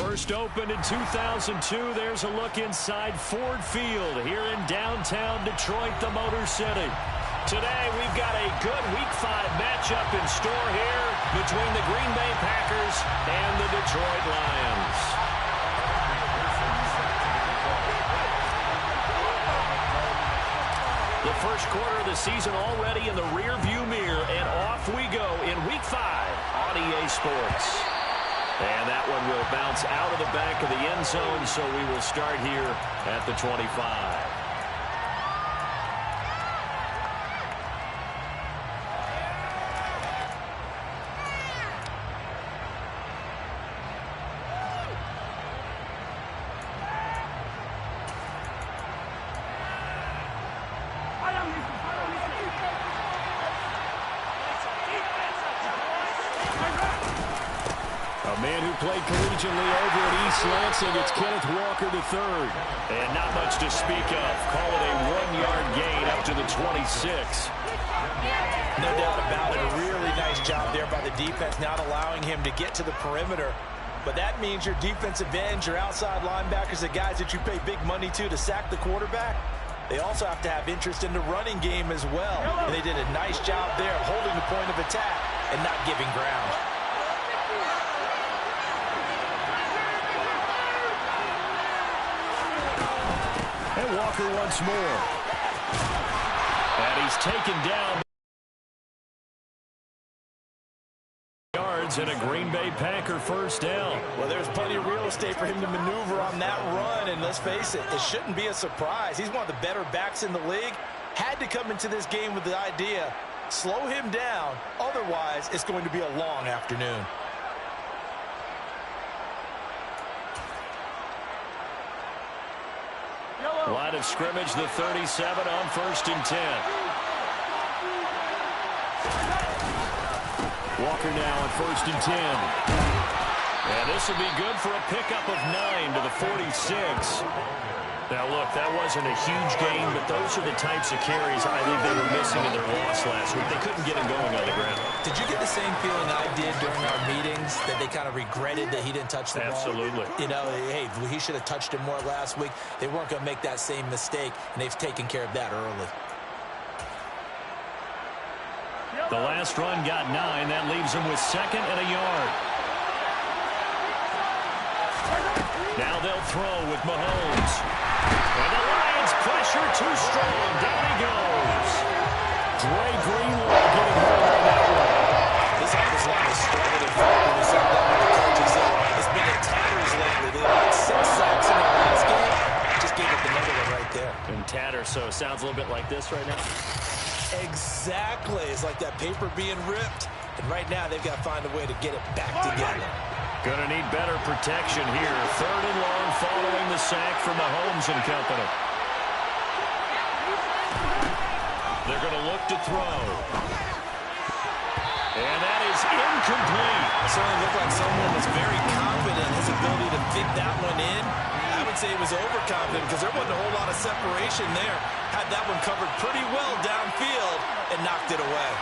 First opened in 2002. There's a look inside Ford Field here in downtown Detroit, the Motor City. Today, we've got a good Week 5 matchup in store here between the Green Bay Packers and the Detroit Lions. The first quarter of the season already in the rearview mirror, and off we go in Week 5 on EA Sports. And that one will bounce out of the back of the end zone, so we will start here at the 25. Played collegiately over at East Lansing. It's Kenneth Walker III. And not much to speak of. Call it a 1-yard gain up to the 26. No doubt about it. A really nice job there by the defense, not allowing him to get to the perimeter. But that means your defensive ends, your outside linebackers, the guys that you pay big money to sack the quarterback, they also have to have interest in the running game as well. And they did a nice job there of holding the point of attack and not giving ground. And Walker once more. And he's taken down. Yards and a Green Bay Packer first down. Well, there's plenty of real estate for him to maneuver on that run. And let's face it, it shouldn't be a surprise. He's one of the better backs in the league. Had to come into this game with the idea, slow him down. Otherwise, it's going to be a long afternoon. Line of scrimmage, the 37 on 1st and 10. Walker now on 1st and 10. And this will be good for a pickup of 9 to the 46. Now, look, that wasn't a huge gain, but those are the types of carries I think they were missing in their loss last week. They couldn't get him going on the ground. Did you get the same feeling I did during our meetings, that they kind of regretted that he didn't touch the ball? Absolutely. You know, hey, he should have touched it more last week. They weren't going to make that same mistake, and they've taken care of that early. The last run got 9. That leaves him with 2nd and a yard. Now they'll throw with Mahomes. And the Lions pressure too strong. Down he goes. Dre Greenlaw getting hurt on that one. This offensive line has struggled in fact when we sat down with the coaches. It's been in tatters lately. They had 6 sacks in the last game. Just gave up another one right there. And tatters, so it sounds a little bit like this right now. Exactly. It's like that paper being ripped. And right now they've got to find a way to get it back together. Gonna need better protection here. 3rd and long following the sack from Mahomes and company. They're gonna look to throw. And that is incomplete. It certainly looked like someone was very confident in his ability to fit that one in. I would say he was overconfident because there wasn't a whole lot of separation there. Had that one covered pretty well downfield and knocked it away.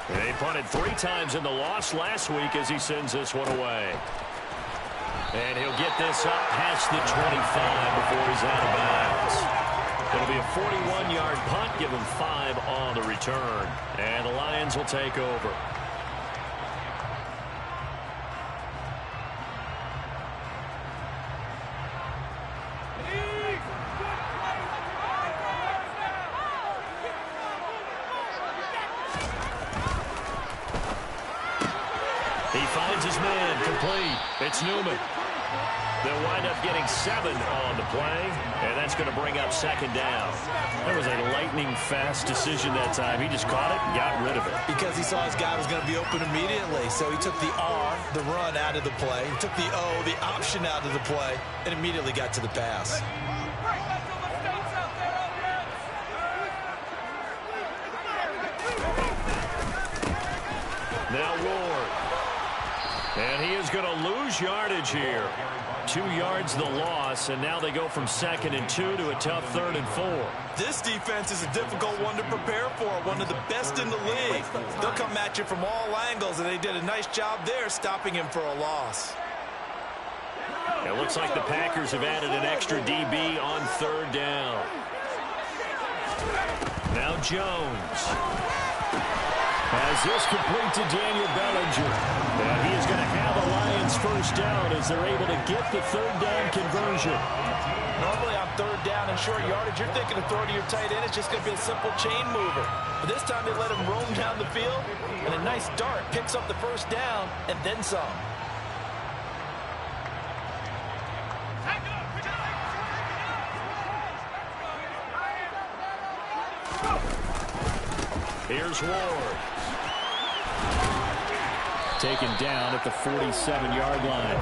They punted 3 times in the loss last week as he sends this one away. And he'll get this up past the 25 before he's out of bounds. It'll be a 41-yard punt, give him 5 on the return. And the Lions will take over. He finds his man, complete. It's Newman. They'll wind up getting 7 on the play, and that's going to bring up 2nd down. That was a lightning-fast decision that time. He just caught it and got rid of it. Because he saw his guy was going to be open immediately, so he took the R, the run, out of the play. He took the O, the option, out of the play, and immediately got to the pass. Now Ward. And he is going to lose yardage here. 2 yards the loss, and now they go from 2nd and 2 to a tough 3rd and 4. This defense is a difficult one to prepare for, one of the best in the league. They'll come at you from all angles, and they did a nice job there stopping him for a loss. It looks like the Packers have added an extra DB on 3rd down. Now Jones has this complete to Daniel Bellinger. And he is going to have a Lions first down as they're able to get the 3rd down conversion. Normally on 3rd down and short yardage, you're thinking of throwing to your tight end. It's just going to be a simple chain mover. But this time they let him roam down the field, and a nice dart picks up the first down and then some. Here's Ward. Taken down at the 47-yard line.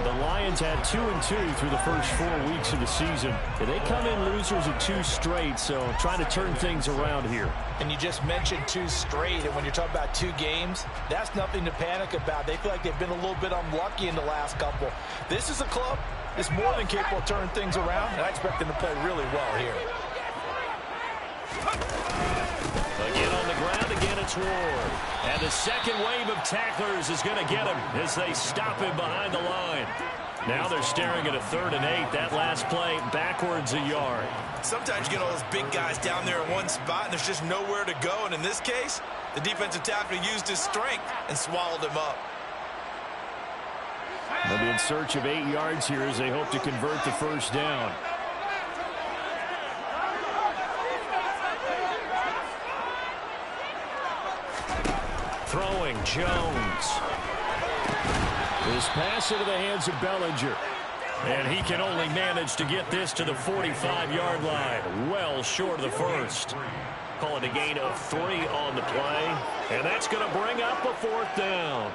The Lions had 2-2 through the first 4 weeks of the season. They come in losers of 2 straight, so trying to turn things around here. And you just mentioned 2 straight, and when you're talking about 2 games, that's nothing to panic about. They feel like they've been a little bit unlucky in the last couple. This is a club that's more than capable of turning things around, and I expect them to play really well here. Again on the ground, again it's Ward. And the second wave of tacklers is going to get him as they stop him behind the line. Now they're staring at a 3rd and 8. That last play backwards a yard. Sometimes you get all those big guys down there in one spot and there's just nowhere to go. And in this case, the defensive tackle used his strength and swallowed him up. They'll be in search of 8 yards here as they hope to convert the first down. Throwing, Jones. This pass into the hands of Bellinger. And he can only manage to get this to the 45-yard line. Well short of the first. Call it a gain of 3 on the play. And that's going to bring up a 4th down.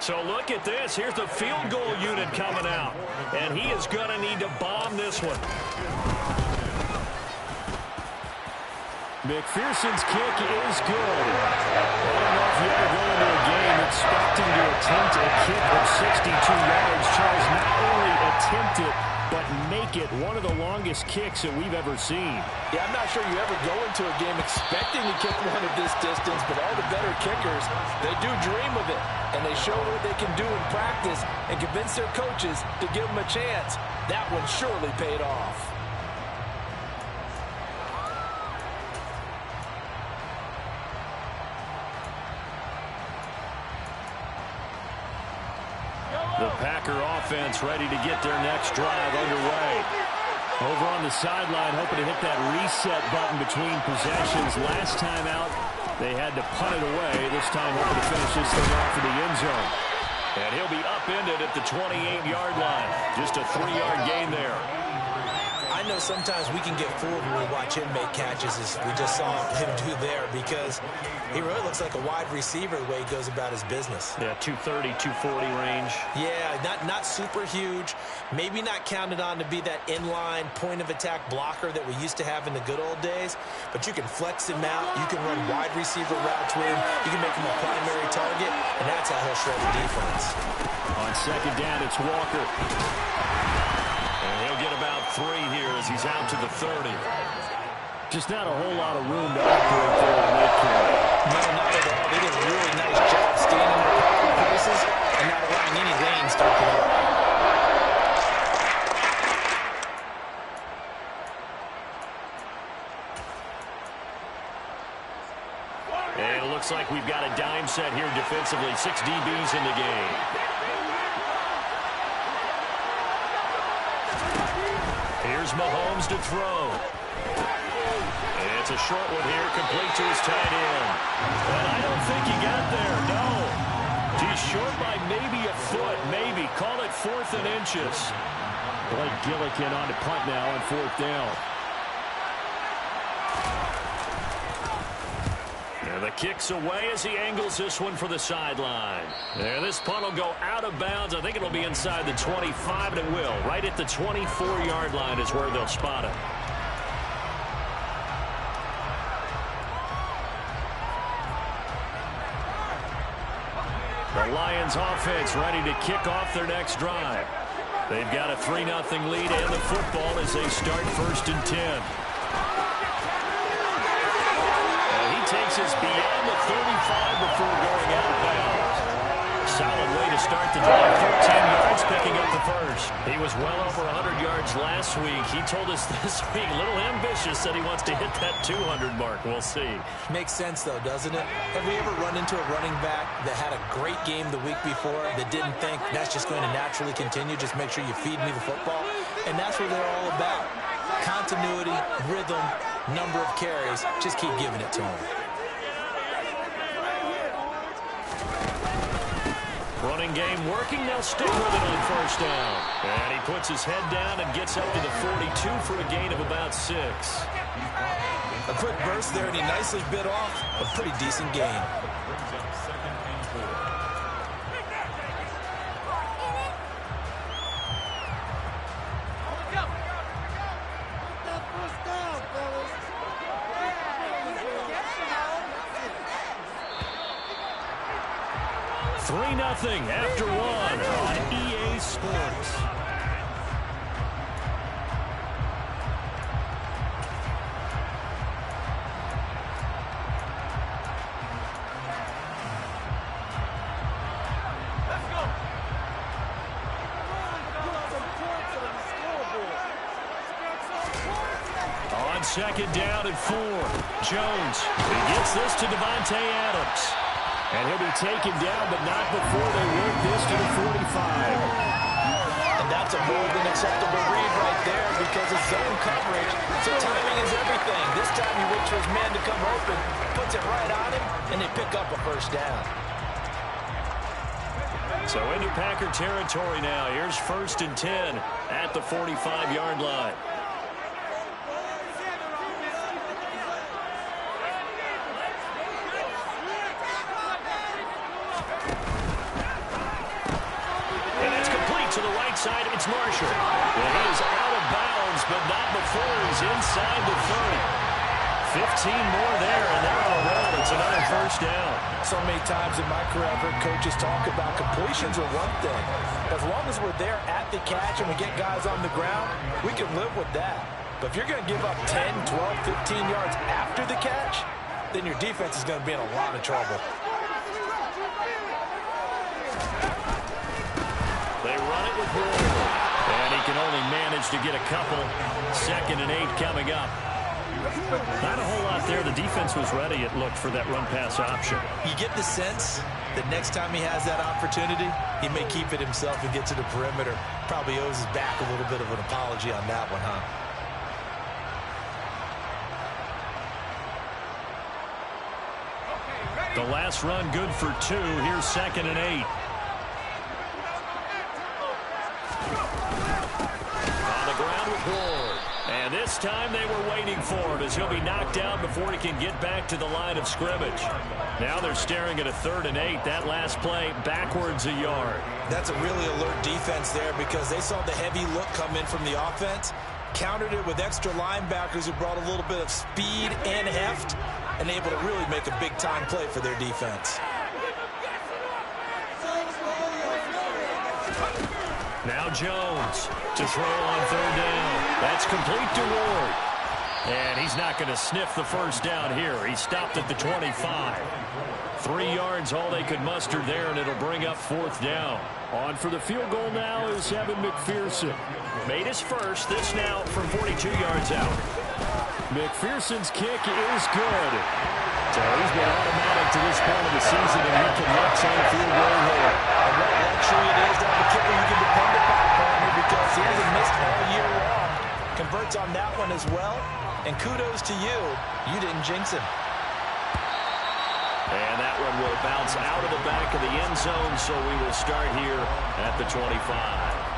So look at this. Here's the field goal unit coming out. And he is going to need to bomb this one. McPherson's kick is good. I don't know if you ever go into a game expecting to attempt a kick of 62 yards. Charles, not only attempt it, but make it one of the longest kicks that we've ever seen. Yeah, I'm not sure you ever go into a game expecting to kick one of this distance, but all the better kickers, they do dream of it, and they show what they can do in practice and convince their coaches to give them a chance. That one surely paid off. The Packer offense ready to get their next drive underway. Over on the sideline, hoping to hit that reset button between possessions. Last time out, they had to punt it away. This time, hoping to finish this thing off in the end zone. And he'll be upended at the 28-yard line. Just a 3-yard gain there. I know sometimes we can get fooled when we watch him make catches, as we just saw him do there, because he really looks like a wide receiver the way he goes about his business. Yeah, 230, 240 range. Yeah, not super huge. Maybe not counted on to be that inline point-of-attack blocker that we used to have in the good old days, but you can flex him out. You can run wide receiver routes with him. You can make him a primary target, and that's how he'll shred the defense. On 2nd down, it's Walker. And he'll get about 3 here as he's out to the 30. Just not a whole lot of room to operate there in that play. No, not at all. They did a really nice job staying in their proper places and not allowing any lanes to open up. And it looks like we've got a dime set here defensively. 6 DBs in the game. Here's Mahomes to throw. And it's a short one here, complete to his tight end. And I don't think he got there, no. He's short by maybe a foot, maybe. Call it 4th and inches. Blake Gillikin on to punt now on 4th down. And the kick's away as he angles this one for the sideline. And this punt will go out of bounds. I think it'll be inside the 25, and it will. Right at the 24-yard line is where they'll spot it. The Lions offense ready to kick off their next drive. They've got a 3-0 lead and the football as they start 1st and 10. And he takes us beyond the 35 before going out of bounds. Solid way to start the drive. 13 yards, picking up the first. He was well over 100 yards last week. He told us this week, a little ambitious, said he wants to hit that 200 mark. We'll see. Makes sense, though, doesn't it? Have we ever run into a running back that had a great game the week before that didn't think that's just going to naturally continue? Just make sure you feed me the football. And that's what they're all about. Continuity, rhythm, number of carries. Just keep giving it to him. Running game working. They'll stick with it on 1st down. And he puts his head down and gets up to the 42 for a gain of about 6. A quick burst there, and he nicely bit off a pretty decent gain. Nothing after 1 on EA Sports. On 2nd down and 4, Jones. He gets this to Devontae Adams. And he'll be taken down, but not before they work this to the 45. And that's a more than acceptable read right there because it's zone coverage. So timing is everything. This time he waits for his man to come open, puts it right on him, and they pick up a 1st down. So into Packer territory now. Here's 1st and 10 at the 45-yard line. Side, it's Marshall. Well, he is out of bounds, but not before he's inside the 30. 15 more there, and they're on a roll. It's another 1st down. So many times in my career, I've heard coaches talk about completions are one thing. As long as we're there at the catch and we get guys on the ground, we can live with that. But if you're going to give up 10, 12, 15 yards after the catch, then your defense is going to be in a lot of trouble. They run it with Ward, and he can only manage to get a couple. 2nd and 8 coming up. Not a whole lot there. The defense was ready, it looked, for that run-pass option. You get the sense that next time he has that opportunity, he may keep it himself and get to the perimeter. Probably owes his back a little bit of an apology on that one, huh? The last run good for 2. Here's 2nd and 8. And this time they were waiting for him as he'll be knocked down before he can get back to the line of scrimmage. Now they're staring at a 3rd and 8. That last play backwards a yard. That's a really alert defense there because they saw the heavy look come in from the offense, countered it with extra linebackers who brought a little bit of speed and heft, and able to really make a big-time play for their defense. Now Jones to throw on 3rd down. That's complete to Ward. And he's not going to sniff the 1st down here. He stopped at the 25. 3 yards, all they could muster there, and it'll bring up 4th down. On for the field goal now is Evan McPherson. Made his first. This now from 42 yards out. McPherson's kick is good. So he's been automatic to this point of the season, and he can look on field goal here. And what luxury it is to have a kicker you can depend upon, partner, because he hasn't missed all year long. Converts on that one as well. And kudos to you. You didn't jinx him. And that one will bounce out of the back of the end zone, so we will start here at the 25.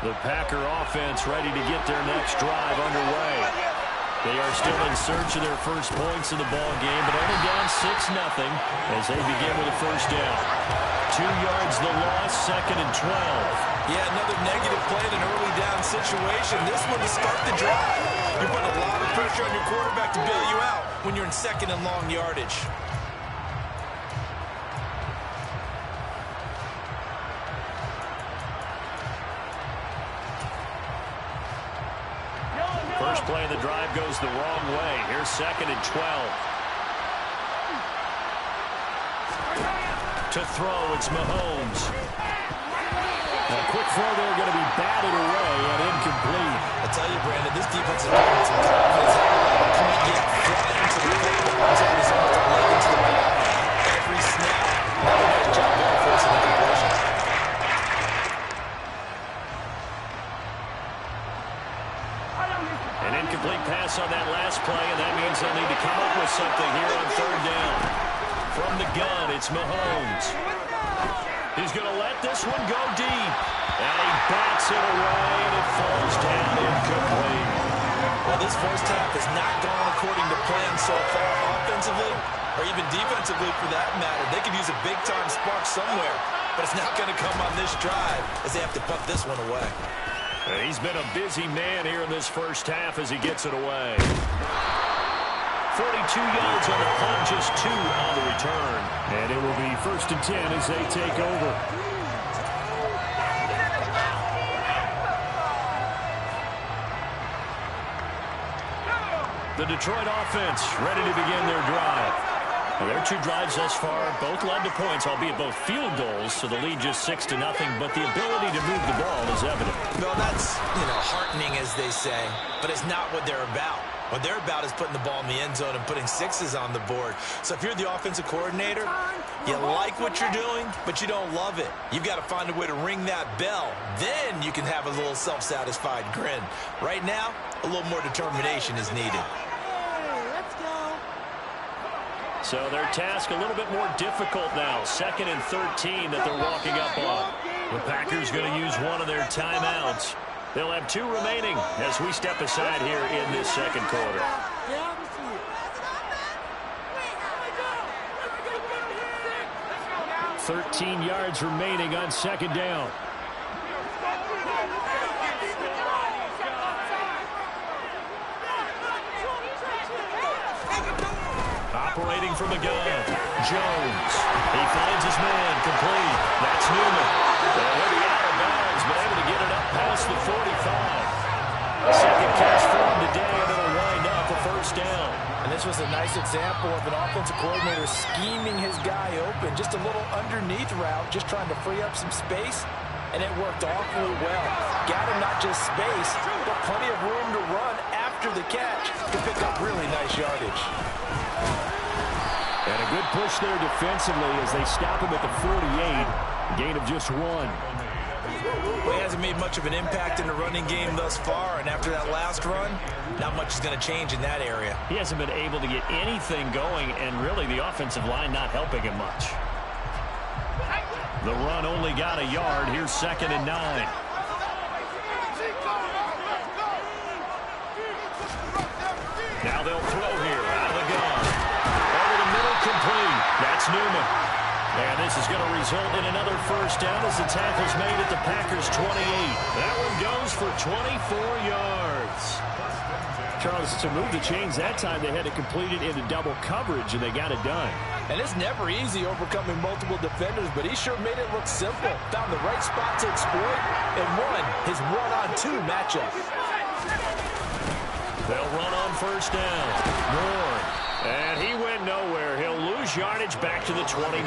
The Packer offense ready to get their next drive underway. They are still in search of their first points in the ball game, but only down 6-0 as they begin with a first down. 2 yards the loss, 2nd and 12. Yeah, another negative play in an early down situation. This one to start the drive. You're putting a lot of pressure on your quarterback to bail you out when you're in 2nd and long yardage. First play of the drive goes the wrong way. Here's 2nd and 12. To throw, it's Mahomes. A quick throw there, going to be batted away and incomplete. I tell you, Brandon, this defense is getting some confidence. Can't get flat into the field until he's almost 11 to the right. Every snap, another nice job there for us in the conversion. An incomplete pass on that last play, and that means they'll need to come up with something here on 3rd down. From the gun, it's Mahomes. He's going to let this one go deep. And he bats it away, and it falls down incomplete. Well, this first half has not gone according to plan so far offensively, or even defensively for that matter. They could use a big-time spark somewhere, but it's not going to come on this drive as they have to punt this one away. He's been a busy man here in this first half as he gets it away. 42 yards on the punt, just 2 on the return. And it will be 1st and 10 as they take over. The Detroit offense ready to begin their drive. Well, their 2 drives thus far both led to points, albeit both field goals, so the lead just 6-0, but the ability to move the ball is evident. Well, that's, heartening, as they say, but it's not what they're about. What they're about is putting the ball in the end zone and putting 6s on the board. So if you're the offensive coordinator, you like what you're doing, but you don't love it. You've got to find a way to ring that bell. Then you can have a little self-satisfied grin. Right now, a little more determination is needed. So their task a little bit more difficult now. 2nd and 13 that they're walking up on. The Packers going to use one of their timeouts. They'll have 2 remaining as we step aside here in this 2nd quarter. 13 yards remaining on 2nd down. Operating from the gun, Jones. He finds his man, complete. That's Newman. They'll be out of bounds, but able to get it up past the 45. Second catch for him today, and it'll wind up a 1st down. And this was a nice example of an offensive coordinator scheming his guy open. Just a little underneath route, just trying to free up some space, and it worked awfully well. Got him not just space, but plenty of room to run after the catch to pick up really nice yardage. And a good push there defensively as they stop him at the 48. Gain of just 1. Well, he hasn't made much of an impact in the running game thus far, and after that last run, not much is going to change in that area. He hasn't been able to get anything going, and really the offensive line not helping him much. The run only got a yard. Here's 2nd and 9. Now they'll throw here out of the gun. Over the middle, complete. That's Newman. And this is going to result in another 1st down as the tackle's made at the Packers' 28. That one goes for 24 yards. Charles, to move the chains that time, they had to complete it into double coverage, and they got it done. And it's never easy overcoming multiple defenders, but he sure made it look simple. Found the right spot to exploit and won his 1-on-2 matchup. They'll run on 1st down. Moore. And he went nowhere. He'll lose yardage back to the 29.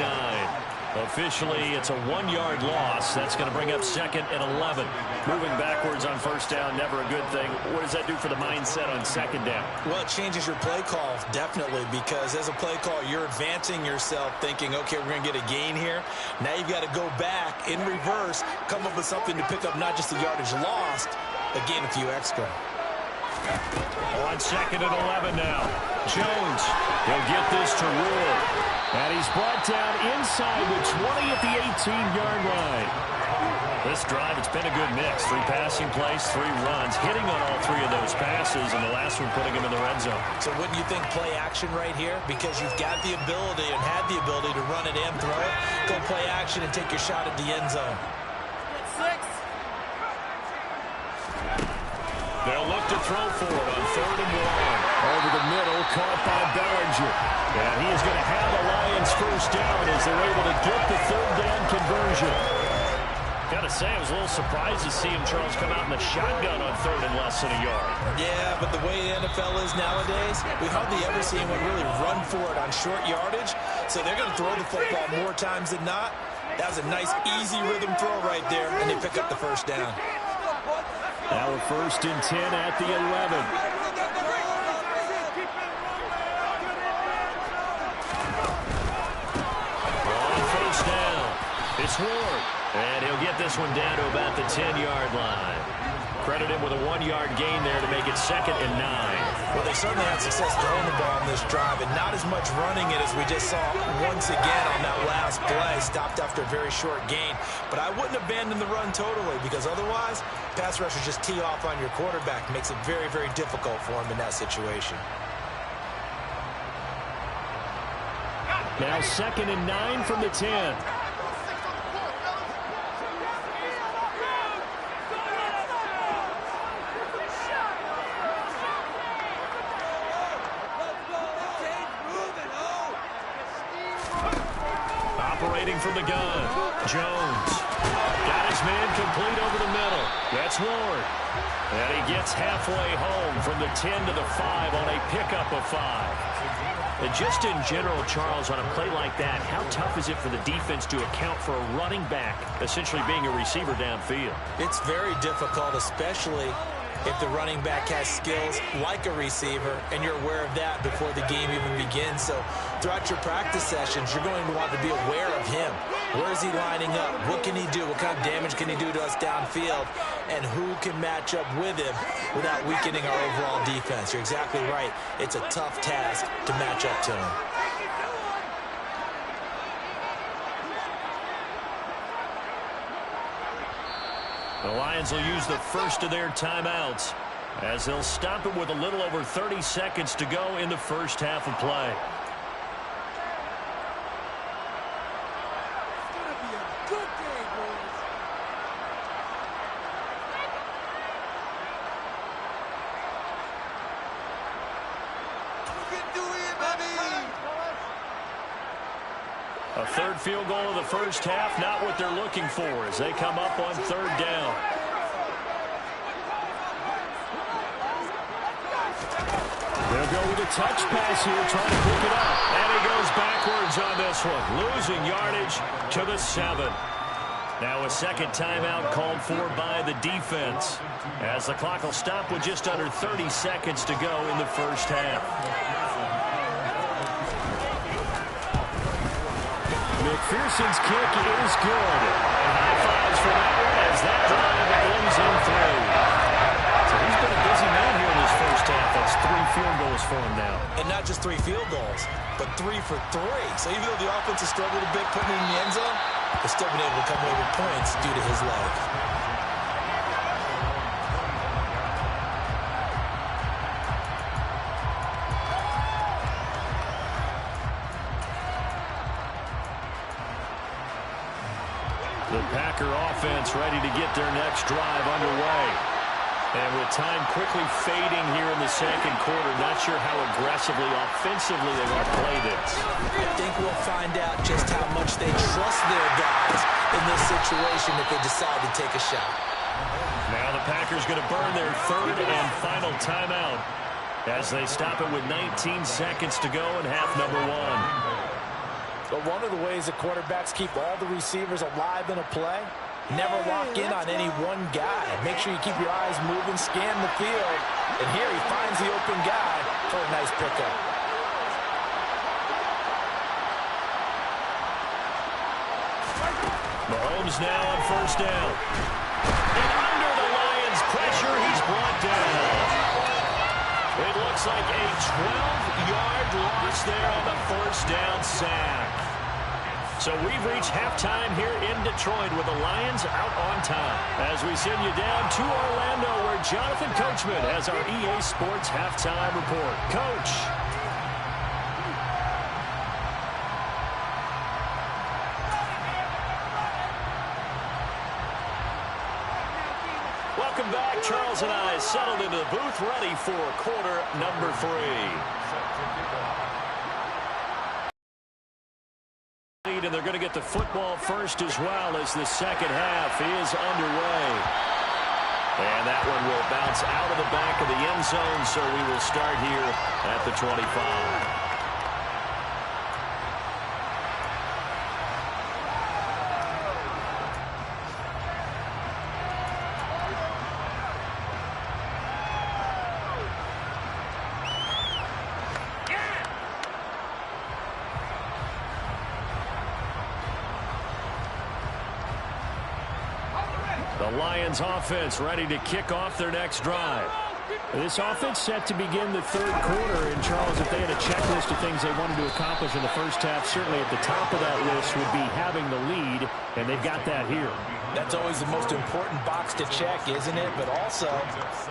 Officially, it's a 1-yard loss. That's going to bring up 2nd and 11. Moving backwards on 1st down, never a good thing. What does that do for the mindset on 2nd down? Well, it changes your play call, definitely, because as a play call, you're advancing yourself thinking, okay, we're going to get a gain here. Now you've got to go back in reverse, come up with something to pick up not just the yardage lost, but gain a few extra. On 2nd and 11 now. Jones, he'll get this to Rule. And he's brought down inside the 20 at the 18-yard line. This drive, it's been a good mix. 3 passing plays, 3 runs, hitting on all 3 of those passes, and the last one putting him in the red zone. So wouldn't you think play action right here? Because you've got the ability and had the ability to run it and throw it. Go play action and take your shot at the end zone. They'll look to throw for it on 3rd and 1. Over the middle, caught by Bellinger. And he is going to have the Lions first down as they're able to get the 3rd down conversion. Got to say, I was a little surprised to see him, Charles, come out in the shotgun on 3rd and less than a yard. Yeah, but the way the NFL is nowadays, we hardly ever see anyone really run for it on short yardage. So they're going to throw the football more times than not. That was a nice, easy rhythm throw right there, and they pick up the first down. Now a 1st and 10 at the 11. On 1st down, it's Ward. And he'll get this one down to about the 10-yard line. Credit him with a 1-yard gain there to make it 2nd and 9. Well, they certainly had success throwing the ball on this drive, and not as much running it as we just saw once again on that last play. Stopped after a very short gain. But I wouldn't abandon the run totally, because otherwise, pass rushers just tee off on your quarterback. Makes it very, very difficult for him in that situation. Now 2nd and 9 from the 10. Operating from the gun, Jones. Got his man complete over the middle. That's Ward. And he gets halfway home from the 10 to the 5 on a pickup of 5. And just in general, Charles, on a play like that, how tough is it for the defense to account for a running back essentially being a receiver downfield? It's very difficult, especially if the running back has skills like a receiver, and you're aware of that before the game even begins. So throughout your practice sessions, you're going to want to be aware of him. Where is he lining up? What can he do? What kind of damage can he do to us downfield? And who can match up with him without weakening our overall defense? You're exactly right. It's a tough task to match up to him. The Lions will use the first of their timeouts as they'll stop it with a little over 30 seconds to go in the first half of play. It's going to be a good game, boys. We can do it, baby. A 3rd field goal of the first half, not what they're looking for as they come up on 3rd down. They'll go with a touch pass here, trying to pick it up. And he goes backwards on this one, losing yardage to the 7. Now a 2nd timeout called for by the defense as the clock will stop with just under 30 seconds to go in the first half. McPherson's kick is good. And high fives for that one as that drive ends in 3. So he's been a busy man here in his first half. That's 3 field goals for him now. And not just 3 field goals, but 3 for 3. So even though the offense has struggled a bit putting it in the end zone, they've still been able to come away with points due to his leg. The Packer offense ready to get their next drive underway. And with time quickly fading here in the 2nd quarter, not sure how aggressively, offensively they want to play this. I think we'll find out just how much they trust their guys in this situation if they decide to take a shot. Now the Packers going to burn their 3rd and final timeout as they stop it with 19 seconds to go in half number 1. But one of the ways that quarterbacks keep all the receivers alive in a play, never lock in on any one guy. Make sure you keep your eyes moving, scan the field. And here he finds the open guy for a nice pickup. Mahomes now on 1st down. And under the Lions' pressure, he's brought down. It looks like a 12-yard loss there on the 1st down sack. So we've reached halftime here in Detroit with the Lions out on top. As we send you down to Orlando where Jonathan Coachman has our EA Sports halftime report. Coach. Welcome back. Charles and I settled into the booth ready for quarter number 3. And they're going to get the football first as well as the second half is underway. And that one will bounce out of the back of the end zone, so we will start here at the 25. The Lions offense ready to kick off their next drive. This offense set to begin the third quarter. And, Charles, if they had a checklist of things they wanted to accomplish in the first half, certainly at the top of that list would be having the lead, and they've got that here. That's always the most important box to check, isn't it? But also,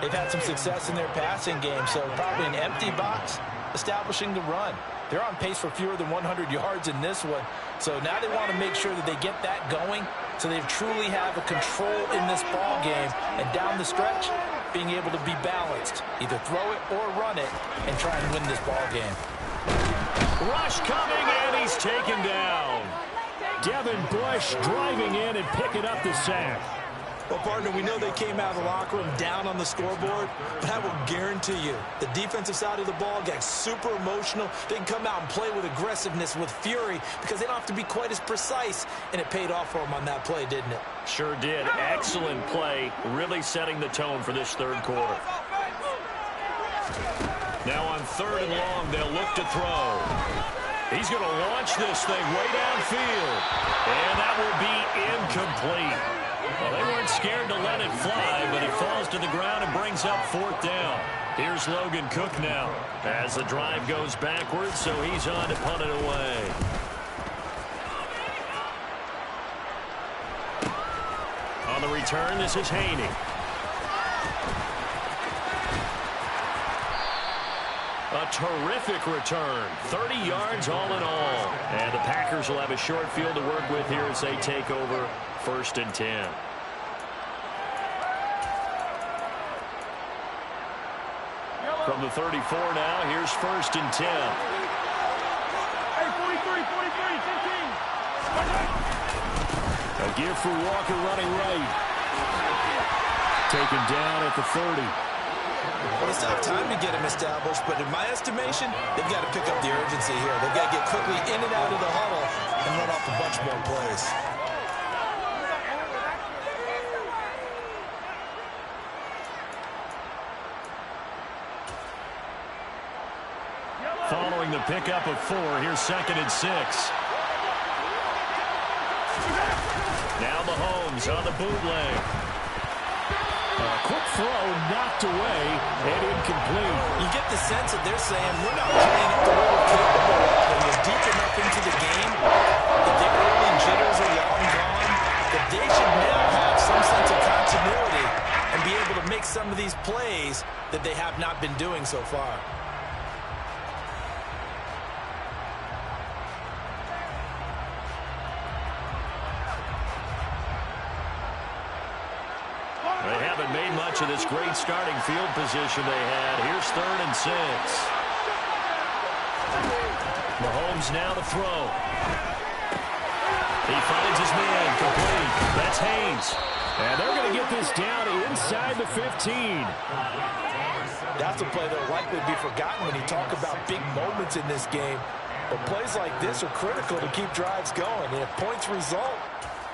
they've had some success in their passing game, so probably an empty box establishing the run. They're on pace for fewer than 100 yards in this one, so now they want to make sure that they get that going so they truly have a control in this ball game, and down the stretch, being able to be balanced, either throw it or run it, and try and win this ball game. Rush coming, and he's taken down. Devin Bush driving in and picking up the sack. Well, partner, we know they came out of the locker room down on the scoreboard, but I will guarantee you the defensive side of the ball got super emotional. They can come out and play with aggressiveness, with fury, because they don't have to be quite as precise, and it paid off for them on that play, didn't it? Sure did. Excellent play, really setting the tone for this third quarter. Now on 3rd and long, they'll look to throw. He's going to launch this thing way downfield, and that will be incomplete. Well, they weren't scared to let it fly, but it falls to the ground and brings up 4th down. Here's Logan Cook now as the drive goes backwards, so he's on to punt it away. On the return, this is Haney. A terrific return. 30 yards all in all. And the Packers will have a short field to work with here as they take over 1st and 10. From the 34 now, here's 1st and 10. Hey, 43, 15. A give for Walker running right. Taken down at the 30. Well, it's not time to get him established, but in my estimation, they've got to pick up the urgency here. They've got to get quickly in and out of the huddle and run off a bunch more plays. Following the pickup of 4, here's 2nd and 6. Now Mahomes on the bootleg. Quick throw knocked away and incomplete. You get the sense that they're saying we're not playing at the way we're capable of. When you're deep enough into the game, that their early jitters are long gone, that they should now have some sense of continuity and be able to make some of these plays that they have not been doing so far. They haven't made much of this great starting field position they had. Here's 3rd and 6. Mahomes now to throw. He finds his man complete. That's Haynes. And they're going to get this down inside the 15. That's a play that will likely be forgotten when you talk about big moments in this game. But plays like this are critical to keep drives going. And if points result,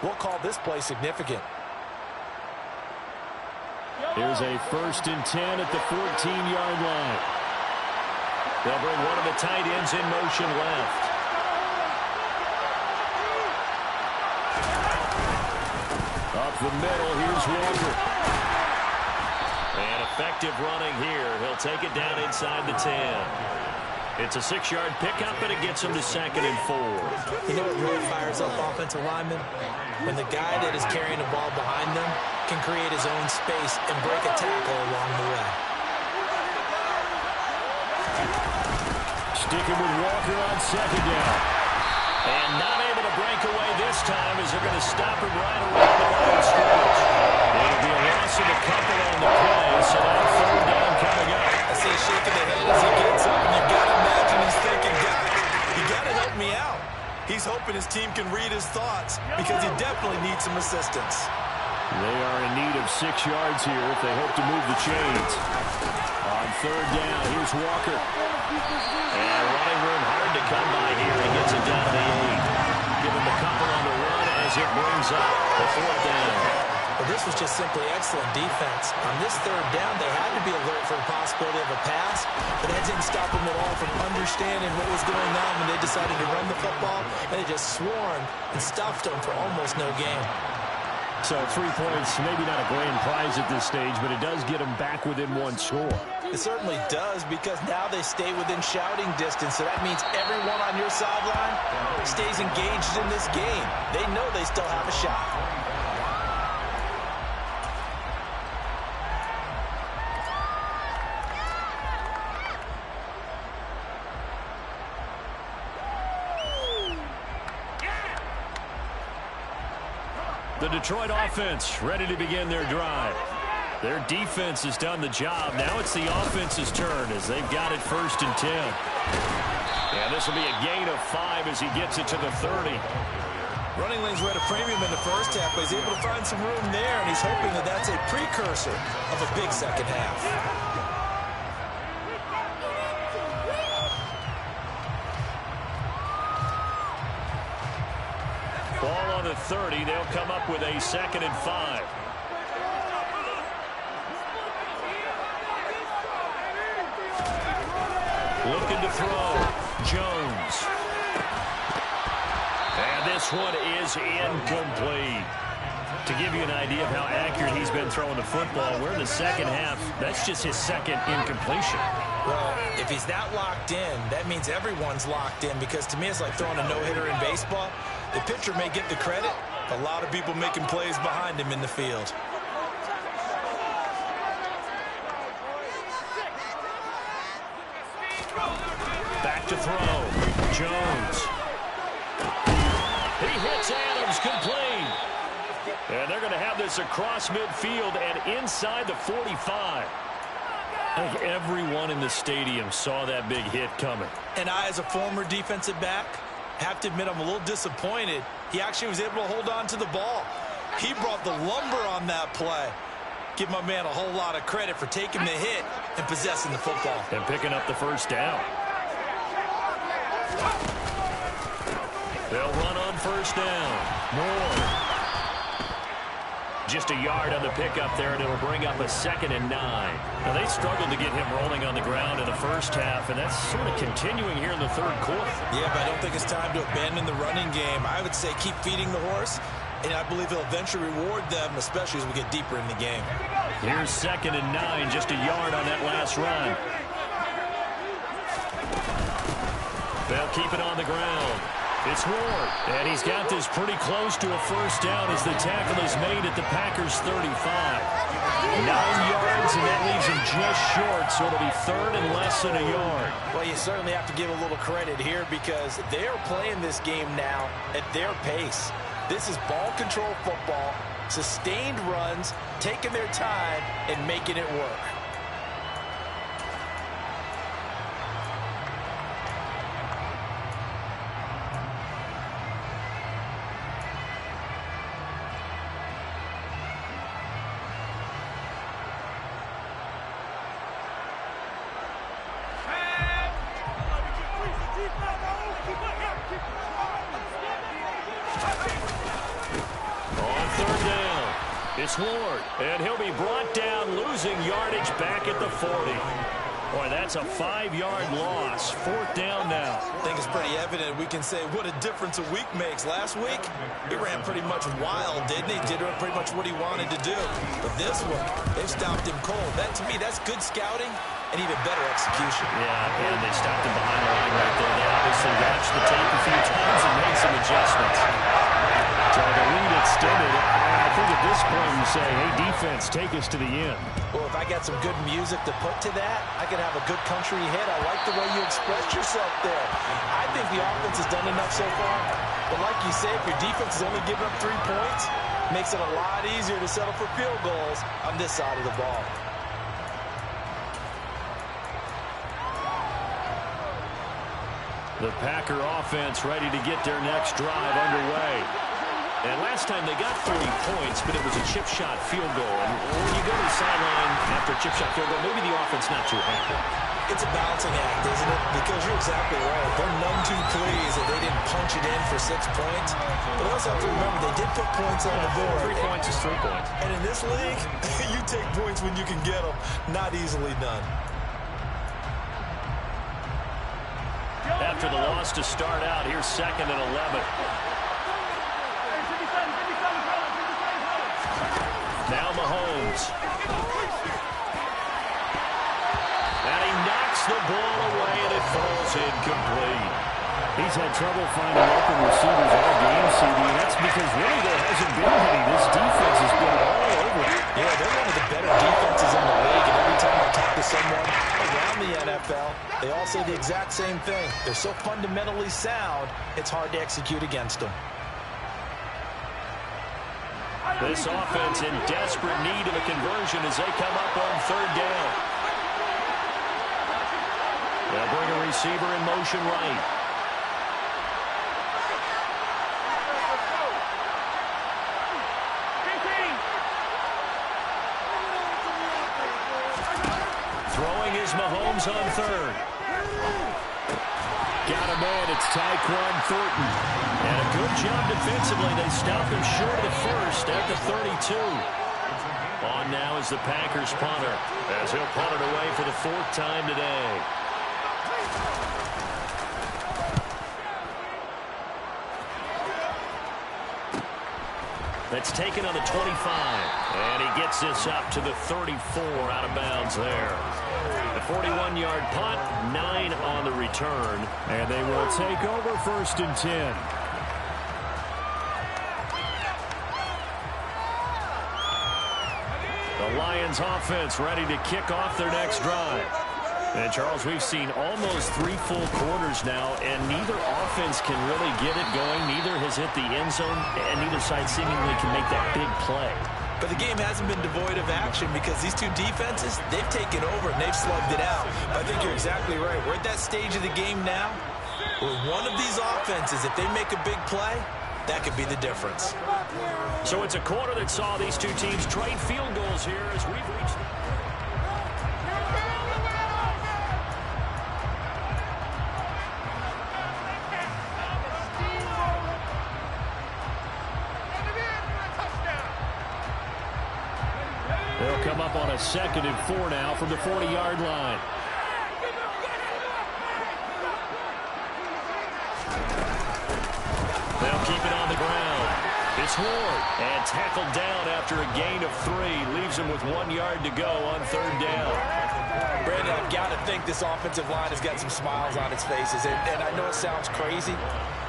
we'll call this play significant. Here's a 1st and 10 at the 14-yard line. They'll bring one of the tight ends in motion left. Up the middle, here's Walker. And effective running here. He'll take it down inside the 10. It's a 6-yard pickup, and it gets him to 2nd and 4. You know what really fires up offensive linemen? When the guy that is carrying the ball behind them can create his own space and break a tackle along the way. Sticking with Walker on 2nd down. And not able to break away this time as they're going to stop him right around the line of scrimmage. It'll be a loss of a couple on the play, so now 3rd down coming up. I see him shaking the head as he gets up, and you've got to imagine he's thinking, guys, you got to help me out. He's hoping his team can read his thoughts because he definitely needs some assistance. They are in need of 6 yards here if they hope to move the chains. On 3rd down, here's Walker. And running room hard to come by here. He gets it down to the 8. Give him a couple on the run as it brings up the 4th down. Well, this was just simply excellent defense. On this 3rd down, they had to be alert for the possibility of a pass, but that didn't stop them at all from understanding what was going on when they decided to run the football, and they just swarmed and stuffed them for almost no gain. So 3 points, maybe not a grand prize at this stage, but it does get them back within 1 score. It certainly does, because now they stay within shouting distance, so that means everyone on your sideline stays engaged in this game. They know they still have a shot. The Detroit offense ready to begin their drive. Their defense has done the job. Now it's the offense's turn as they've got it 1st and 10. And this will be a gain of 5 as he gets it to the 30. Running lanes were at a premium in the first half, but he's able to find some room there, and he's hoping that that's a precursor of a big second half. Ball on the 30. They'll come up with a 2nd and 5. Looking to throw. Jones. And this one is incomplete. To give you an idea of how accurate he's been throwing the football, we're in the 2nd half. That's just his 2nd incompletion. Well, if he's that locked in, that means everyone's locked in, because to me it's like throwing a no-hitter in baseball. The pitcher may get the credit, a lot of people making plays behind him in the field. Back to throw. Jones. He hits Adams complete. And they're going to have this across midfield and inside the 45. I think everyone in the stadium saw that big hit coming. And I, as a former defensive back, have to admit I'm a little disappointed. He actually was able to hold on to the ball. He brought the lumber on that play. Give my man a whole lot of credit for taking the hit and possessing the football. And picking up the 1st down. They'll run on 1st down. Moore. Just a yard on the pickup there, and it'll bring up a 2nd and 9. Now, they struggled to get him rolling on the ground in the first half, and that's sort of continuing here in the 3rd quarter. Yeah, but I don't think it's time to abandon the running game. I would say keep feeding the horse, and I believe he'll eventually reward them, especially as we get deeper in the game. Here's 2nd and 9, just a yard on that last run. They'll keep it on the ground. It's Ward, and he's got this pretty close to a 1st down as the tackle is made at the Packers' 35. 9 yards, and that leaves him just short, so it'll be 3rd and less than a yard. Well, you certainly have to give a little credit here, because they are playing this game now at their pace. This is ball control football, sustained runs, taking their time, and making it work. It's Ward, and he'll be brought down, losing yardage back at the 40. Boy, that's a 5-yard loss. 4th down now. I think it's pretty evident. We can say what a difference a week makes. Last week, he ran pretty much wild, didn't he? Did pretty much what he wanted to do. But this one, they stopped him cold. That, to me, that's good scouting and even better execution. Yeah, and they stopped him behind the line right there. They obviously watched the tape a few times and made some adjustments. So the lead extended. I think at this point you say, hey, defense, take us to the end. Well, if I got some good music to put to that, I could have a good country hit. I like the way you expressed yourself there. I think the offense has done enough so far. But like you say, if your defense is only giving up 3 points, makes it a lot easier to settle for field goals on this side of the ball. The Packer offense ready to get their next drive underway. And last time they got 30 points, but it was a chip shot field goal. And when you go to the sideline after a chip shot field goal, maybe the offense not too happy. It's a balancing act, isn't it? Because you're exactly right. They're none too pleased that they didn't punch it in for 6 points. But also have to remember, they did put points on the board. 3 points is 3 points. And in this league, you take points when you can get them. Not easily done. After the loss to start out, here's 2nd and 11. Now Mahomes. And he knocks the ball away, and it falls incomplete. He's had trouble finding open receivers all game, CD. That's because really there hasn't been any. This defense has been all over. Yeah, they're one of the better defenses in the league, and every time I talk to someone around the NFL, they all say the exact same thing. They're so fundamentally sound, it's hard to execute against them. This offense in desperate need of a conversion as they come up on 3rd down. They'll bring a receiver in motion right. Throwing is Mahomes on 3rd. Got a man, it's Tyquan Thornton. And a good job defensively. They stopped him short of the 1st at the 32. On now is the Packers punter, as he'll punt it away for the 4th time today. That's taken on the 25. And he gets this up to the 34 out of bounds there. The 41-yard punt, 9 on the return. And they will take over 1st and 10. The Lions offense ready to kick off their next drive. And, Charles, we've seen almost 3 full quarters now, and neither offense can really get it going. Neither has hit the end zone, and neither side seemingly can make that big play. But the game hasn't been devoid of action because these two defenses, they've taken over and they've slugged it out. I think you're exactly right. We're at that stage of the game now where one of these offenses, if they make a big play, that could be the difference. So it's a quarter that saw these two teams trade field goals here as we've reached... They'll come up on a 2nd and 4 now from the 40-yard line. They'll keep it on the ground. It's Ward. And tackled down after a gain of 3. Leaves him with 1 yard to go on 3rd down. Brandon, I've got to think this offensive line has got some smiles on its faces. And I know it sounds crazy,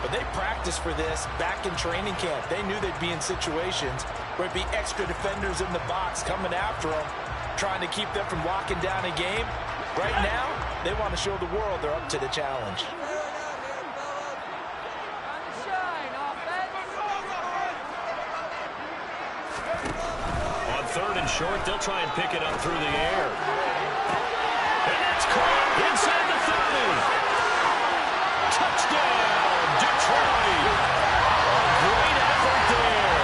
but they practiced for this back in training camp. They knew they'd be in situations where it'd be extra defenders in the box coming after them, trying to keep them from locking down a game. Right now, they want to show the world they're up to the challenge. On 3rd and short, they'll try and pick it up through the air. And that's caught inside the 30. Touchdown, Detroit. A great effort there.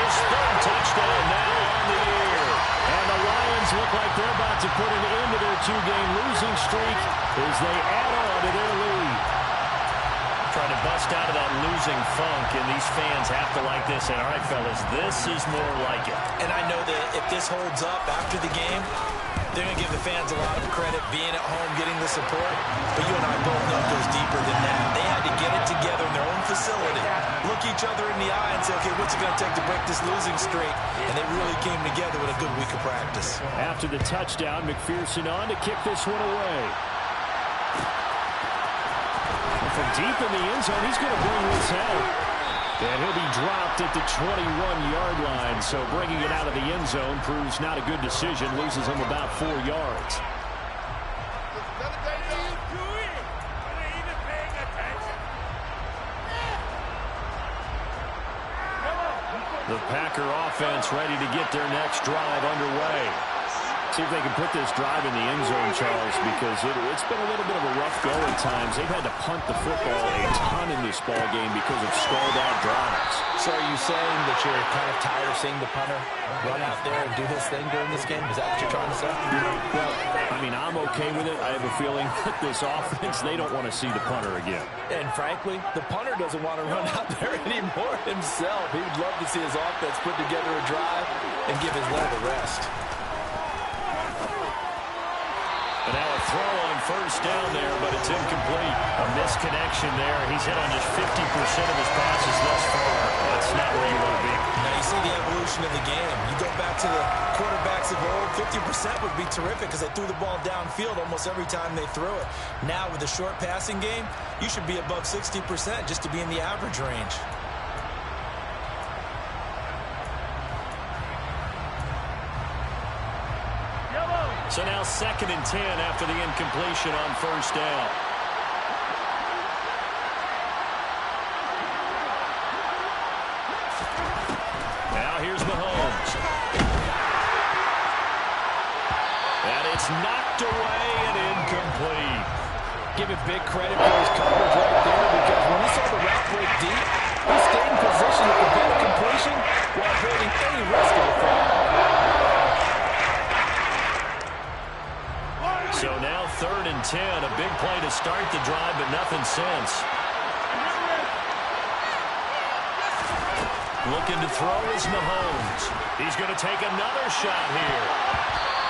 His 3rd touchdown now on the air. And the Lions look like they're about to put an end to their 2-game losing streak as they add on to their lead. Try trying to bust out of that losing funk, and these fans have to like this. And, all right, fellas, this is more like it. And I know that if this holds up after the game, they're going to give the fans a lot of credit being at home, getting the support. But you and I both know it goes deeper than that. They had to get it together in their own facility, look each other in the eye and say, okay, what's it going to take to break this losing streak? And they really came together with a good week of practice. After the touchdown, McPherson on to kick this one away. From deep in the end zone, he's going to bring this out. And he'll be dropped at the 21-yard line. So bringing it out of the end zone proves not a good decision. Loses him about 4 yards. The Packer offense ready to get their next drive underway. See if they can put this drive in the end zone, Charles, because it's been a little bit of a rough go at times. They've had to punt the football a ton in this ball game because of stalled-out drives. So are you saying that you're kind of tired of seeing the punter run out there and do his thing during this game? Is that what you're trying to say? Well, I mean, I'm okay with it. I have a feeling that this offense, they don't want to see the punter again. And frankly, the punter doesn't want to run out there anymore himself. He would love to see his offense put together a drive and give his leg a rest. And now a throw on first down there, but it's incomplete. A misconnection there. He's hit on just 50% of his passes thus far. That's not where you want to be. Now you see the evolution of the game. You go back to the quarterbacks of old, 50% would be terrific because they threw the ball downfield almost every time they threw it. Now with a short passing game, you should be above 60% just to be in the average range. So now 2nd and 10 after the incompletion on first down. Now here's Mahomes. And it's knocked away and incomplete. Give it big credit for his coverage right there because when he saw the route break deep, he stayed in position to prevent a completion while avoiding any risk of a fall. So now 3rd and 10, a big play to start the drive, but nothing since. Looking to throw is Mahomes. He's going to take another shot here.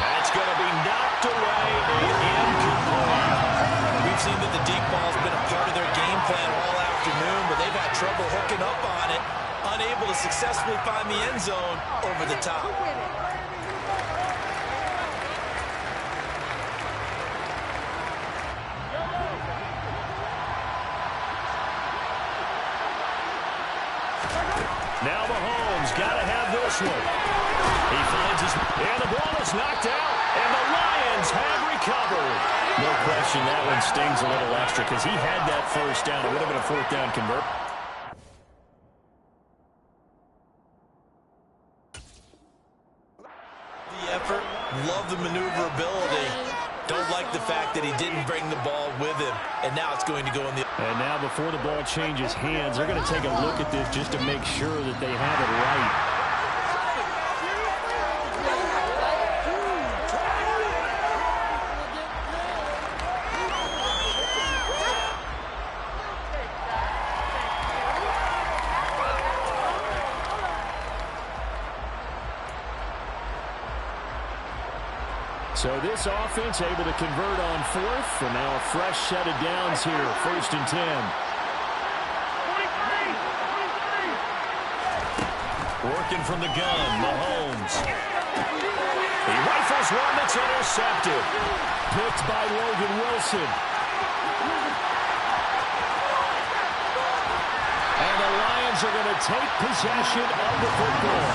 That's going to be knocked away and incomplete. We've seen that the deep ball's been a part of their game plan all afternoon, but they've had trouble hooking up on it, unable to successfully find the end zone over the top. Now Mahomes got to have this one. He finds his... And the ball is knocked out, and the Lions have recovered. No question that one stings a little extra because he had that first down. It would have been a 4th down convert. The effort, love the maneuverability. Don't like the fact that he didn't bring the ball with him, and now it's going to go in the... And now before the ball changes hands, they're going to take a look at this just to make sure that they have it right. So this offense able to convert on 4th, and now a fresh set of downs here, 1st and 10. Working from the gun, Mahomes. He rifles one that's intercepted. Picked by Logan Wilson. And the Lions are going to take possession of the football.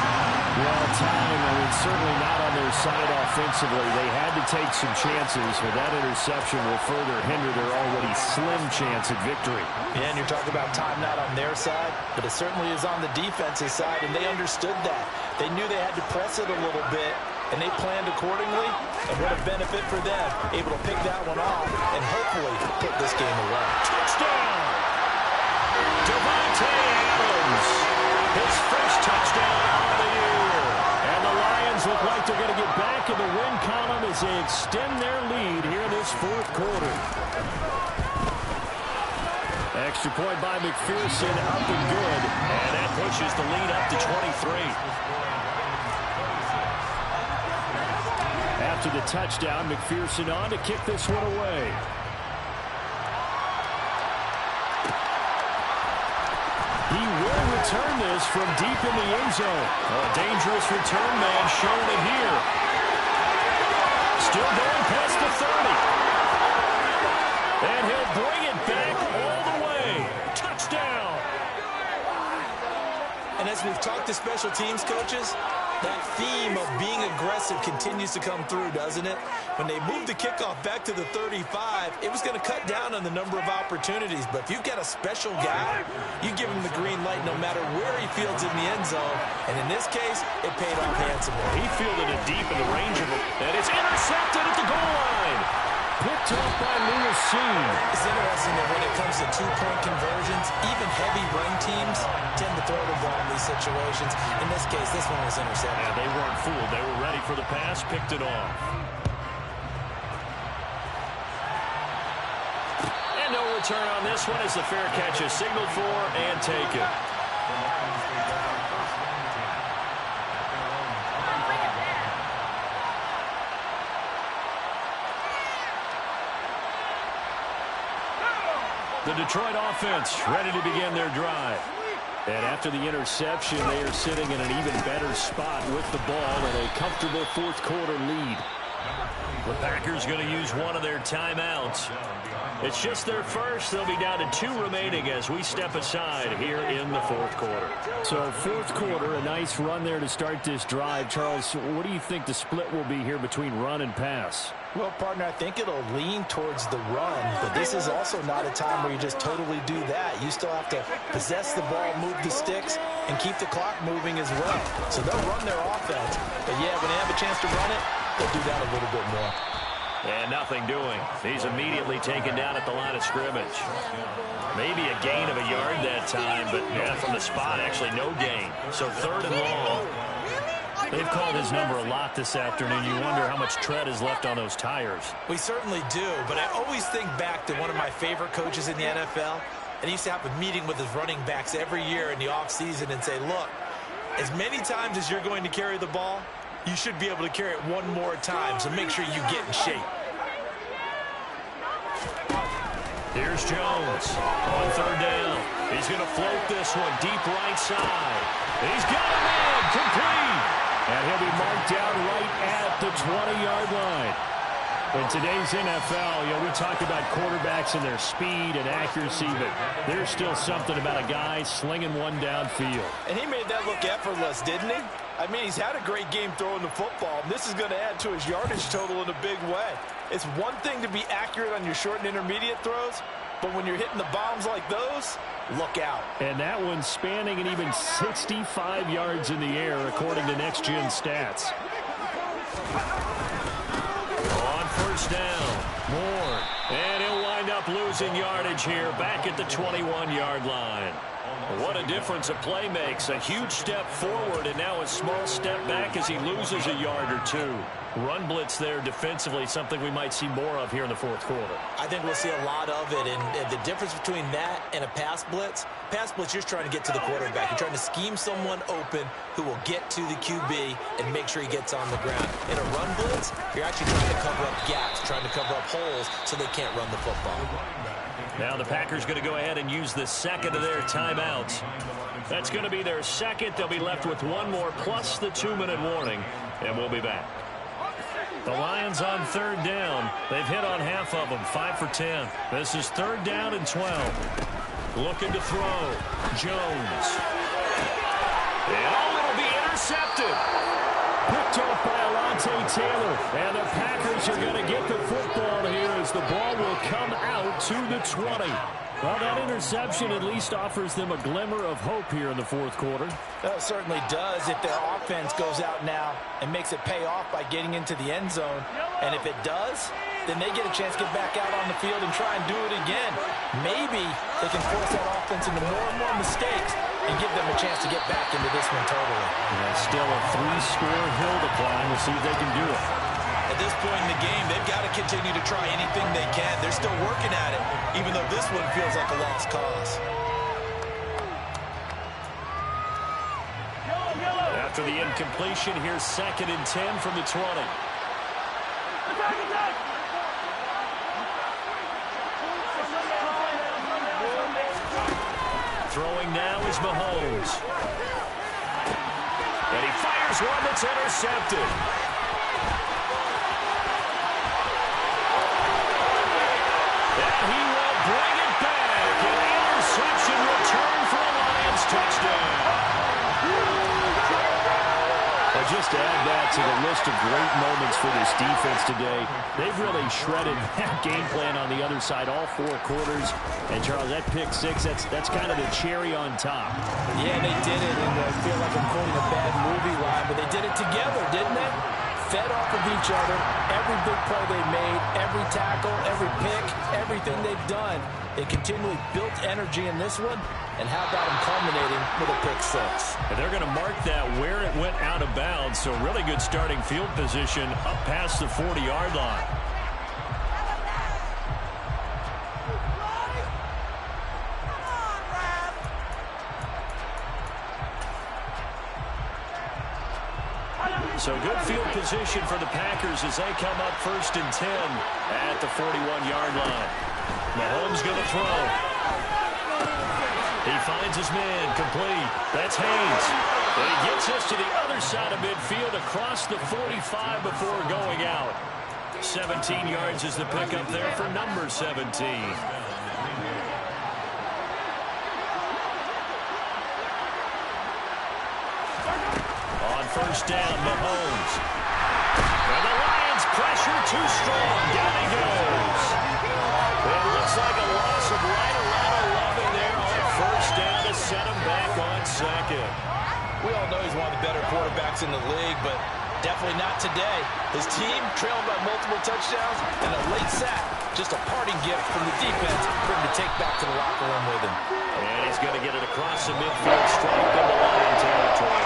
Well, time, I mean, certainly not on their side offensively. They had to take some chances, but that interception will further hinder their already slim chance at victory. Yeah, and you're talking about time not on their side, but it certainly is on the defensive side, and they understood that. They knew they had to press it a little bit, and they planned accordingly, and what a benefit for them, able to pick that one off and hopefully put this game away. Touchdown! Devontae Adams, his first touchdown of the year. And the Lions look like they're going to get back in the win column as they extend their lead here in this 4th quarter. Extra point by McPherson, up and good. And that pushes the lead up to 23. After the touchdown, McPherson on to kick this one away. He will return this from deep in the end zone. A dangerous return man showing it here. Still going past the 30. And he'll bring it back all the way. Touchdown. And as we've talked to special teams coaches, that theme of being aggressive continues to come through, doesn't it? When they moved the kickoff back to the 35, it was going to cut down on the number of opportunities. But if you've got a special guy, you give him the green light no matter where he fields in the end zone. And in this case, it paid off handsomely. He fielded it deep in the range of him. And it's intercepted at the goal line. Picked off by Lewis C. It's interesting that when it comes to two-point conversions, even heavy run teams tend to throw the ball in these situations. In this case, this one was intercepted. Yeah, they weren't fooled. They were ready for the pass, picked it off. And no return on this one as the fair catch is signaled for and taken. The Detroit offense ready to begin their drive. And after the interception, they are sitting in an even better spot with the ball in a comfortable fourth quarter lead. The Packers going to use one of their timeouts. It's just their first. They'll be down to 2 remaining as we step aside here in the fourth quarter. So fourth quarter, a nice run there to start this drive. Charles, what do you think the split will be here between run and pass? Well, partner, I think it'll lean towards the run, but this is also not a time where you just totally do that. You still have to possess the ball, move the sticks, and keep the clock moving as well. So they'll run their offense, but yeah, when they have a chance to run it, they'll do that a little bit more. And nothing doing. He's immediately taken down at the line of scrimmage. Maybe a gain of a yard that time, but yeah, from the spot, actually no gain. So 3rd and long. They've called his number a lot this afternoon. You wonder how much tread is left on those tires. We certainly do, but I always think back to one of my favorite coaches in the NFL, and he used to have a meeting with his running backs every year in the offseason and say, look, as many times as you're going to carry the ball, you should be able to carry it one more time, so make sure you get in shape. Here's Jones on 3rd down. He's going to float this one deep right side. He's got a man complete. And he'll be marked down right at the 20-yard line. In today's NFL, we talk about quarterbacks and their speed and accuracy, but there's still something about a guy slinging one downfield. And he made that look effortless, didn't he? I mean, he's had a great game throwing the football, and this is going to add to his yardage total in a big way. It's one thing to be accurate on your short and intermediate throws, but when you're hitting the bombs like those, look out. And that one's spanning an even 65 yards in the air, according to Next Gen Stats. On 1st down, Moore. And he'll wind up losing yardage here, back at the 21-yard line. What a difference a play makes. A huge step forward and now a small step back as he loses a yard or two. Run blitz there defensively, something we might see more of here in the fourth quarter. I think we'll see a lot of it, and the difference between that and a pass blitz, you're trying to get to the quarterback. You're trying to scheme someone open who will get to the QB and make sure he gets on the ground. In a run blitz, you're actually trying to cover up gaps, trying to cover up holes so they can't run the football. Now the Packers going to go ahead and use the second of their timeouts. That's going to be their second. They'll be left with one more plus the 2-minute warning, and we'll be back. The Lions on 3rd down. They've hit on half of them, 5 for 10. This is 3rd down and 12. Looking to throw. Jones. And it'll be intercepted. Picked off by Alontae Taylor. And the Packers are going to get the football here as the ball will come out to the 20. Well, that interception at least offers them a glimmer of hope here in the fourth quarter. It certainly does if their offense goes out now and makes it pay off by getting into the end zone. And if it does, then they get a chance to get back out on the field and try and do it again. Maybe they can force that offense into more and more mistakes and give them a chance to get back into this one totally. Yeah, still a 3-score hill to climb. We'll see if they can do it. At this point in the game, they've got to continue to try anything they can. They're still working at it, even though this one feels like a lost cause. After the incompletion, here's 2nd and 10 from the 20. Throwing now is Mahomes. And he fires one that's intercepted. And he will bring it back. An interception return for a Lions touchdown. Just to add that to the list of great moments for this defense today, they've really shredded that game plan on the other side all 4 quarters. And, Charles, that pick 6, that's kind of the cherry on top. Yeah, they did it, and I feel like I'm quoting a bad movie line, but they did it together, didn't they? Fed off of each other, every big play they made, every tackle, every pick, everything they've done. They continually built energy in this one, and how about them culminating with a pick 6? And they're going to mark that where it went out of bounds, so really good starting field position up past the 40-yard line. So good field position for the Packers as they come up 1st and 10 at the 41-yard line. Mahomes going to throw. He finds his man complete. That's Haynes. And he gets us to the other side of midfield across the 45 before going out. 17 yards is the pickup there for number 17. On 1st down, Mahomes. And the Lions pressure too strong. Down he goes. It looks like a loss of right around 11 there on 1st down to set him back on 2nd. We all know he's one of the better quarterbacks in the league, but definitely not today. His team trailed by multiple touchdowns, and a late sack, just a parting gift from the defense for him to take back to the locker room with him. And he's going to get it across the midfield straight into Lion territory.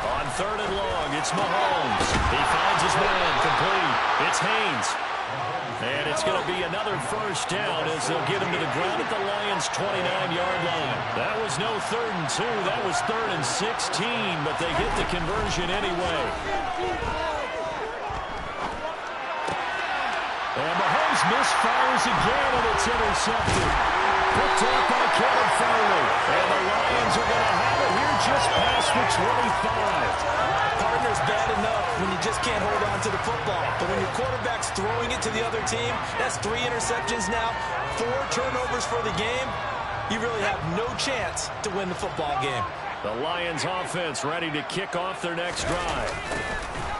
On 3rd and long, it's Mahomes. He finds his man complete. It's Haynes. And it's going to be another 1st down as they'll get him to the ground at the Lions' 29-yard line. That was no 3rd and 2. That was 3rd and 16, but they get the conversion anyway. And Mahomes misfires again, and it's intercepted. Picked up by Kevin Farley. And the Lions are going to have it here just past the 25. Partner's bad enough when you just can't hold on to the football. But when your quarterback's throwing it to the other team, that's 3 interceptions now, 4 turnovers for the game. You really have no chance to win the football game. The Lions offense ready to kick off their next drive.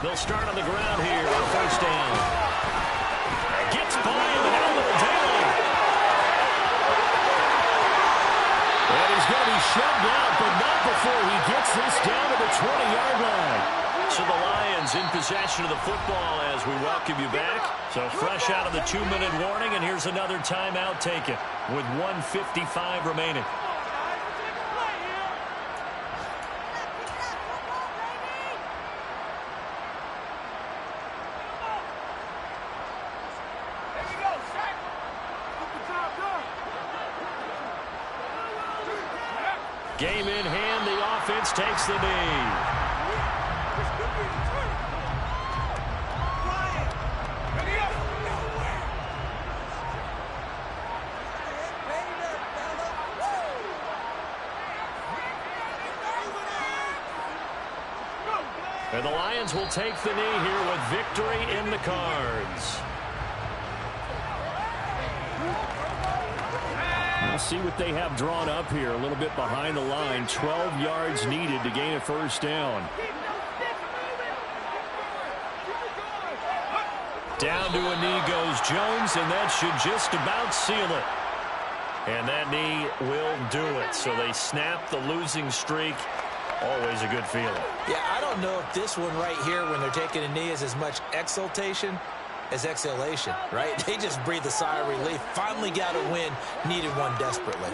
They'll start on the ground here on 1st down. Gets by him and out with Daly. And he's going to be shoved out, but not before he gets this down to the 20-yard line. So the Lions in possession of the football as we welcome you back. So fresh out of the 2-minute warning, and here's another timeout taken with 1:55 remaining. Game in hand, the offense takes the knee. And the Lions will take the knee here with victory in the cards. We'll see what they have drawn up here. A little bit behind the line. 12 yards needed to gain a 1st down. Down to a knee goes Jones, and that should just about seal it. And that knee will do it. So they snap the losing streak. Always a good feeling. Yeah, I don't know if this one right here, when they're taking a knee, is as much exultation as exhalation, right? They just breathe a sigh of relief. Finally got a win. Needed one desperately.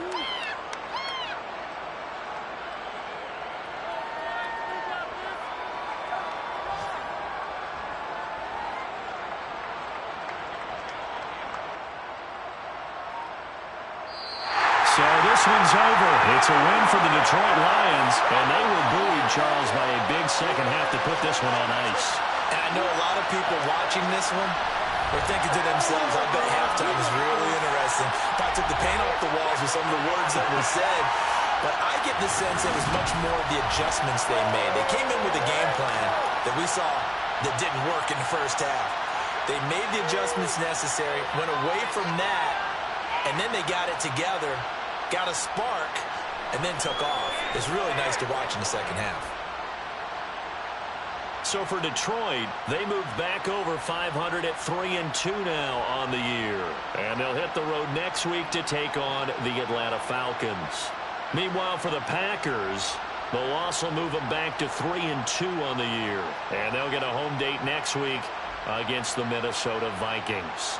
one's over. It's a win for the Detroit Lions, and they were buoyed, Charles, by a big second half to put this one on ice. And I know a lot of people watching this one are thinking to themselves, I bet halftime was really interesting. Probably took the paint off the walls with some of the words that were said. But I get the sense it was much more of the adjustments they made. They came in with a game plan that we saw that didn't work in the first half. They made the adjustments necessary, went away from that, and then they got it together, got a spark, and then took off. It's really nice to watch in the second half. So for Detroit, they moved back over 500 at 3-2 now on the year. And they'll hit the road next week to take on the Atlanta Falcons. Meanwhile, for the Packers, the loss will move them back to 3-2 on the year. And they'll get a home date next week against the Minnesota Vikings.